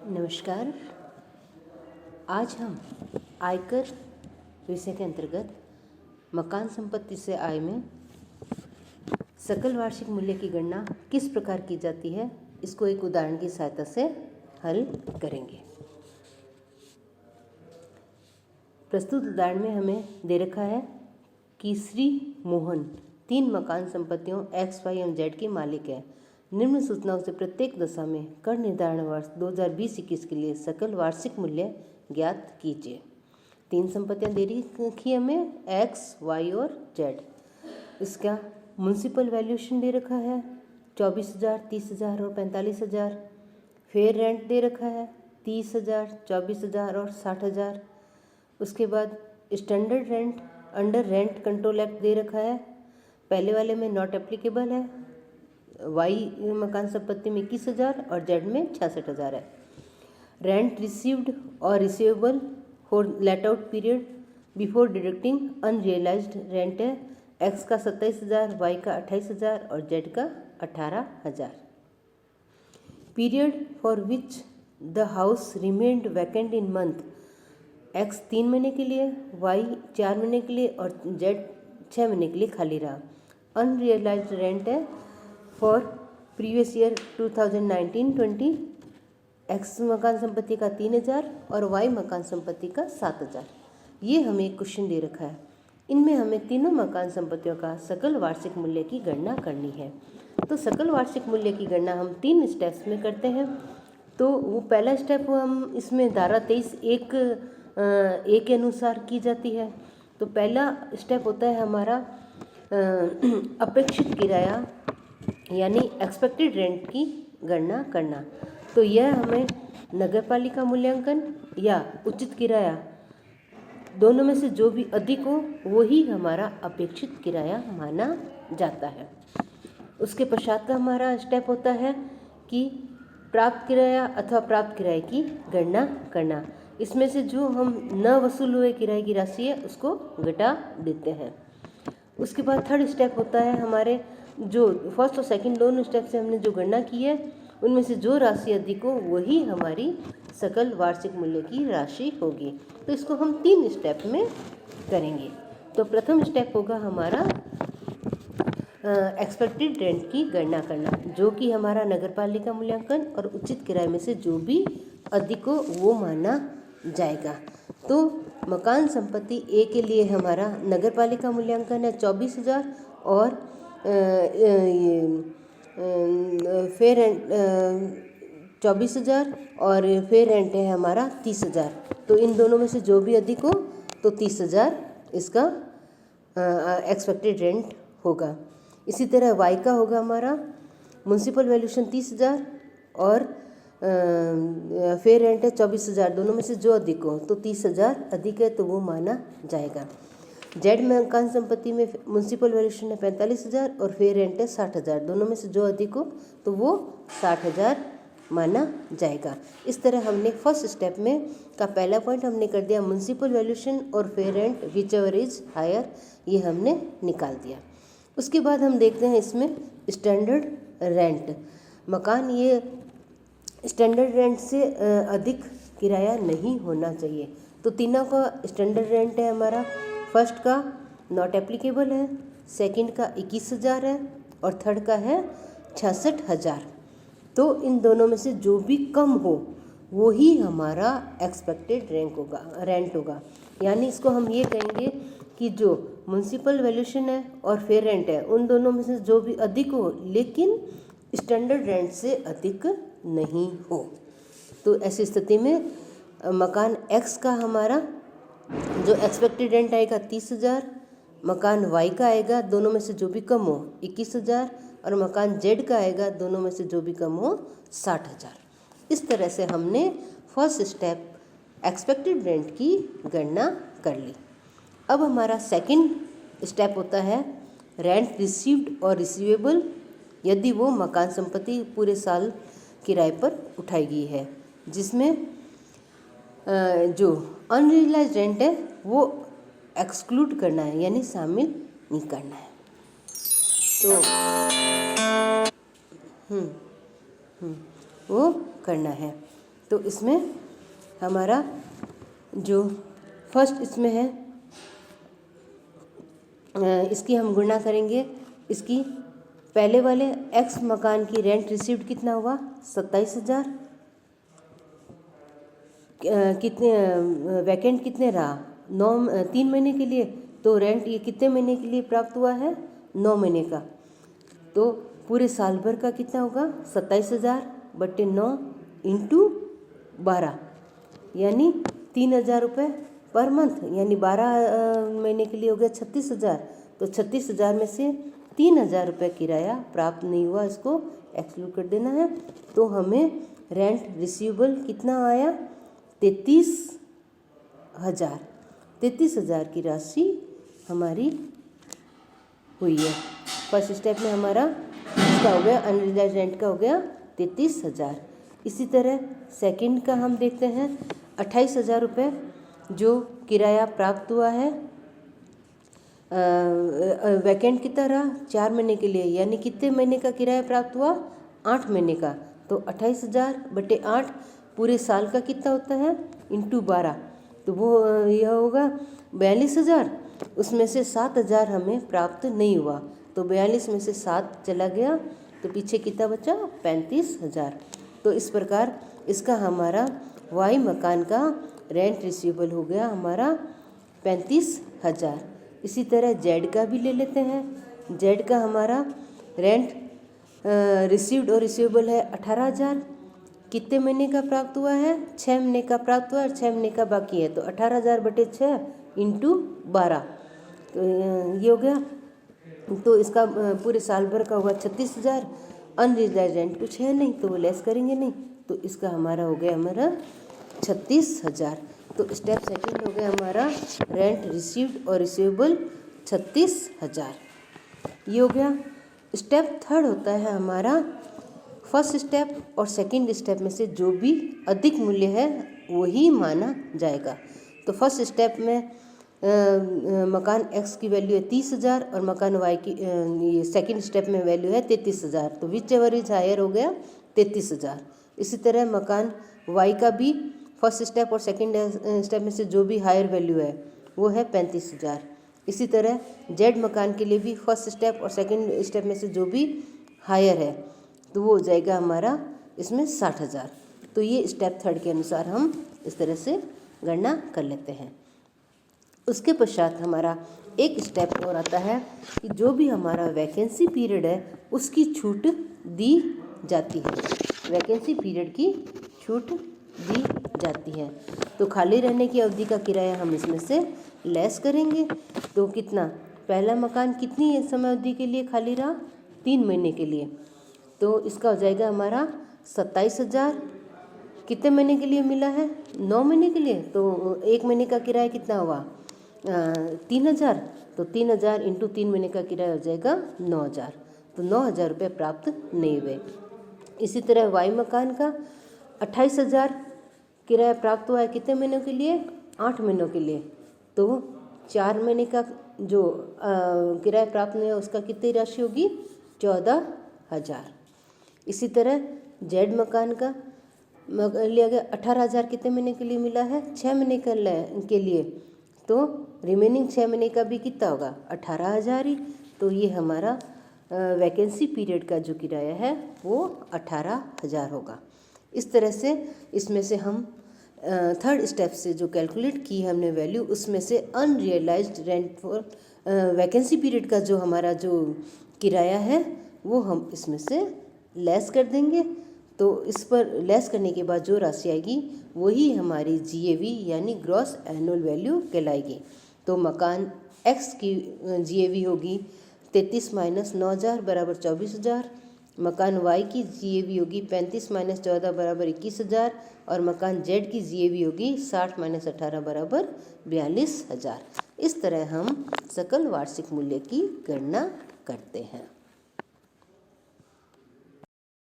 नमस्कार। आज हम आयकर विषय के अंतर्गत मकान संपत्ति से आय में सकल वार्षिक मूल्य की गणना किस प्रकार की जाती है, इसको एक उदाहरण की सहायता से हल करेंगे। प्रस्तुत उदाहरण में हमें दे रखा है कि श्री मोहन 3 मकान संपत्तियों X, Y एवं Z के मालिक है। निम्न सूचनाओं से प्रत्येक दशा में कर निर्धारण वर्ष 2020-21 के लिए सकल वार्षिक मूल्य ज्ञात कीजिए। 3 संपत्तियां दे रखी हमें X, Y और Z। इसका म्युनिसिपल वैल्यूएशन दे रखा है 24,000, 30,000 और 45,000। फेयर रेंट दे रखा है 30,000, 24,000 और 60,000। उसके बाद standard rent under rent control act दे रखा है। पहले वाले में नॉट एप्लीकेबल है, वाई मकान संपत्ति में 21,000 और जेड में 66,000 है। रेंट रिसीव्ड और receivable for let out period before deducting unrealised rent है एक्स का 27,000, वाई का 28,000 और जेड का 18,000। Period for which the house remained vacant in month x 3 महीने के लिए, वाई 4 महीने के लिए और जेड 6 महीने के लिए खाली रहा। अनरियलाइज्ड रेंट है फॉर प्रीवियस ईयर 2019-20 एक्स मकान संपत्ति का 3,000 और वाई मकान संपत्ति का 7,000। ये हमें एक क्वेश्चन दे रखा है। इनमें हमें तीनों मकान संपत्तियों का सकल वार्षिक मूल्य की गणना करनी है। तो सकल वार्षिक मूल्य की गणना हम 3 स्टेप्स में करते हैं। तो वो पहला स्टेप हम इसमें धारा 23(1) के अनुसार की जाती है। तो पहला स्टेप होता है हमारा अपेक्षित किराया यानी एक्सपेक्टेड रेंट की गणना करना। तो यह हमें नगरपालिका मूल्यांकन या उचित किराया दोनों में से जो भी अधिक हो वही हमारा अपेक्षित किराया माना जाता है। उसके पश्चात का हमारा स्टेप होता है कि प्राप्त किराया अथवा प्राप्त किराए की गणना करना। इसमें से जो हम न वसूल हुए किराए की राशि है उसको घटा देते हैं। उसके बाद थर्ड स्टेप होता है हमारे जो फर्स्ट और सेकंड दोनों स्टेप से हमने जो गणना की है उनमें से जो राशि अधिक हो वही हमारी सकल वार्षिक मूल्य की राशि होगी। तो इसको हम 3 स्टेप में करेंगे। तो प्रथम स्टेप होगा हमारा एक्सपेक्टेड रेंट की गणना करना, जो कि हमारा नगरपालिका मूल्यांकन और उचित किराए में से जो भी अधिक हो वो माना जाएगा। तो मकान संपत्ति ए के लिए हमारा नगरपालिका मूल्यांकन है 24,000 और फेयर रेंट 24,000 और फेयर रेंट है हमारा 30,000। तो इन दोनों में से जो भी अधिक हो तो 30,000 इसका एक्सपेक्टेड रेंट होगा। इसी तरह वाई का होगा हमारा म्युनिसिपल वैल्यूएशन 30,000 और फेयर रेंट है 24,000। दोनों में से जो अधिक हो तो 30,000 अधिक है तो वो माना जाएगा। जेड मकान संपत्ति में म्युनिसिपल वैल्यूएशन है 45,000 और फेयर रेंट है 60,000। दोनों में से जो अधिक हो तो वो 60,000 माना जाएगा। इस तरह हमने फर्स्ट स्टेप में का पहला पॉइंट हमने कर दिया म्युनिसिपल वैल्यूएशन और fair rent whichever is higher, ये हमने निकाल दिया। उसके बाद हम देखते हैं इसमें स्टैंडर्ड रेंट। मकान ये स्टैंडर्ड रेंट से अधिक किराया नहीं होना चाहिए। तो तीनों का स्टैंडर्ड रेंट है हमारा, फर्स्ट का नॉट एप्लीकेबल है, सेकंड का 21,000 है और थर्ड का है 66,000। तो इन दोनों में से जो भी कम हो वो ही हमारा एक्सपेक्टेड रेंट होगा। यानी इसको हम ये कहेंगे कि जो म्युनिसिपल वैल्यूएशन है और फेयर रेंट है उन दोनों में से जो भी अधिक हो लेकिन स्टैंडर्ड रेंट से अधिक नहीं हो। तो ऐसी स्थिति में मकान एक्स का हमारा जो एक्सपेक्टेड रेंट आएगा 30,000, मकान वाई का आएगा दोनों में से जो भी कम हो 21,000 और मकान जेड का आएगा दोनों में से जो भी कम हो 60,000। इस तरह से हमने फर्स्ट स्टेप एक्सपेक्टेड रेंट की गणना कर ली। अब हमारा सेकंड स्टेप होता है रेंट रिसीव्ड और रिसीवेबल, यदि वो मकान संपत्ति पूरे साल किराए पर उठाई गई है, जिसमें जो अनरियलाइज्ड रेंट है वो एक्सक्लूड करना है यानी शामिल नहीं करना है। तो वो करना है। तो इसमें हमारा जो फर्स्ट इसमें है, इसकी हम गणना करेंगे। इसकी पहले वाले एक्स मकान की रेंट रिसीव्ड कितना हुआ 27,000। कितने वैकेंट कितने रहा 3 महीने के लिए, तो रेंट ये कितने महीने के लिए प्राप्त हुआ है 9 महीने का। तो पूरे साल भर का कितना होगा 27,000 बटे 9 इंटू 12 यानी 3,000 रुपये पर मंथ, यानी 12 महीने के लिए हो गया 36,000। तो 36,000 में से 3,000 रुपये किराया प्राप्त नहीं हुआ, इसको एक्सक्लूड कर देना है। तो हमें रेंट रिसीवेबल कितना आया 33,000। 33,000 की राशि हमारी हुई है। फर्स्ट स्टेप में हमारा इसका हो गया अनरियलाइज्ड रेंट का हो गया 33,000। इसी तरह सेकंड का हम देखते हैं 28,000 रुपये जो किराया प्राप्त हुआ है। वैकेंट कितना रहा 4 महीने के लिए, यानी कितने महीने का किराया प्राप्त हुआ 8 महीने का। तो 28,000 बटे 8 पूरे साल का कितना होता है इंटू 12, तो वो यह होगा 42,000। उसमें से 7,000 हमें प्राप्त नहीं हुआ, तो 42 में से 7 चला गया, तो पीछे कितना बचा 35,000। तो इस प्रकार इसका हमारा वाई मकान का रेंट रिसीवेबल हो गया हमारा 35,000। इसी तरह जेड का भी ले लेते हैं। जेड का हमारा रेंट रिसीव्ड और रिसीवेबल है 18,000। कितने महीने का प्राप्त हुआ है 6 महीने का प्राप्त हुआ और 6 महीने का बाकी है, तो 18,000 बटे 6 इंटू 12, तो ये हो गया। तो इसका पूरे साल भर का हुआ 36,000। अनरियलाइज्ड रेंट कुछ है नहीं तो वो लेस करेंगे नहीं, तो इसका हमारा हो गया हमारा 36,000। तो स्टेप सेकंड हो गया हमारा रेंट रिसीव्ड और रिसीवेबल 36,000, ये हो गया। स्टेप थर्ड होता है हमारा फर्स्ट स्टेप और सेकंड स्टेप में से जो भी अधिक मूल्य है वही माना जाएगा। तो फर्स्ट स्टेप में मकान एक्स की वैल्यू है 30,000 और मकान वाई की ये सेकंड स्टेप में वैल्यू है 33,000, तो विच एवर इज हायर हो गया 33,000। इसी तरह मकान वाई का भी फर्स्ट स्टेप और सेकंड स्टेप में से जो भी हायर वैल्यू है वो है 35,000। इसी तरह जेड मकान के लिए भी फर्स्ट स्टेप और सेकंड स्टेप में से जो भी हायर है तो वो हो जाएगा हमारा इसमें 60,000। तो ये स्टेप थर्ड के अनुसार हम इस तरह से गणना कर लेते हैं। उसके पश्चात हमारा एक स्टेप और आता है कि जो भी हमारा वैकेंसी पीरियड है उसकी छूट दी जाती है। वैकेंसी पीरियड की छूट दी जाती है, तो खाली रहने की अवधि का किराया हम इसमें से लेस करेंगे। तो कितना, पहला मकान कितनी समय अवधि के लिए खाली रहा 3 महीने के लिए, तो इसका हो जाएगा हमारा 27,000। कितने महीने के लिए मिला है 9 महीने के लिए, तो 1 महीने का किराया कितना हुआ 3,000, तो 3,000 इंटू 3 महीने का किराया हो जाएगा 9,000, तो 9,000 रुपये प्राप्त नहीं हुए। इसी तरह वाई मकान का 28,000 किराया प्राप्त हुआ है कितने महीनों के लिए 8 महीनों के लिए, तो 4 महीने का जो किराया प्राप्त नहीं है उसका कितनी राशि होगी 14,000। इसी तरह जेड मकान का लिया गया 18,000 कितने महीने के लिए मिला है 6 महीने के लिए, तो रिमेनिंग 6 महीने का भी कितना होगा 18,000 ही। तो ये हमारा वैकेंसी पीरियड का जो किराया है वो 18,000 होगा। इस तरह से इसमें से हम थर्ड स्टेप से जो कैलकुलेट की हमने वैल्यू, उसमें से unrealised rent for vacancy period का जो हमारा जो किराया है वो हम इसमें से लेस कर देंगे। तो इस पर लेस करने के बाद जो राशि आएगी वही हमारी GAV यानी ग्रॉस एनुअल वैल्यू कहलाएगी। तो मकान एक्स की GAV होगी 33 माइनस 9,000 बराबर 24,000। मकान वाई की GAV होगी 35 माइनस 14 बराबर 21,000 और मकान जेड की GAV होगी 60 माइनस 18 बराबर 42,000। इस तरह हम सकल वार्षिक मूल्य की गणना करते हैं।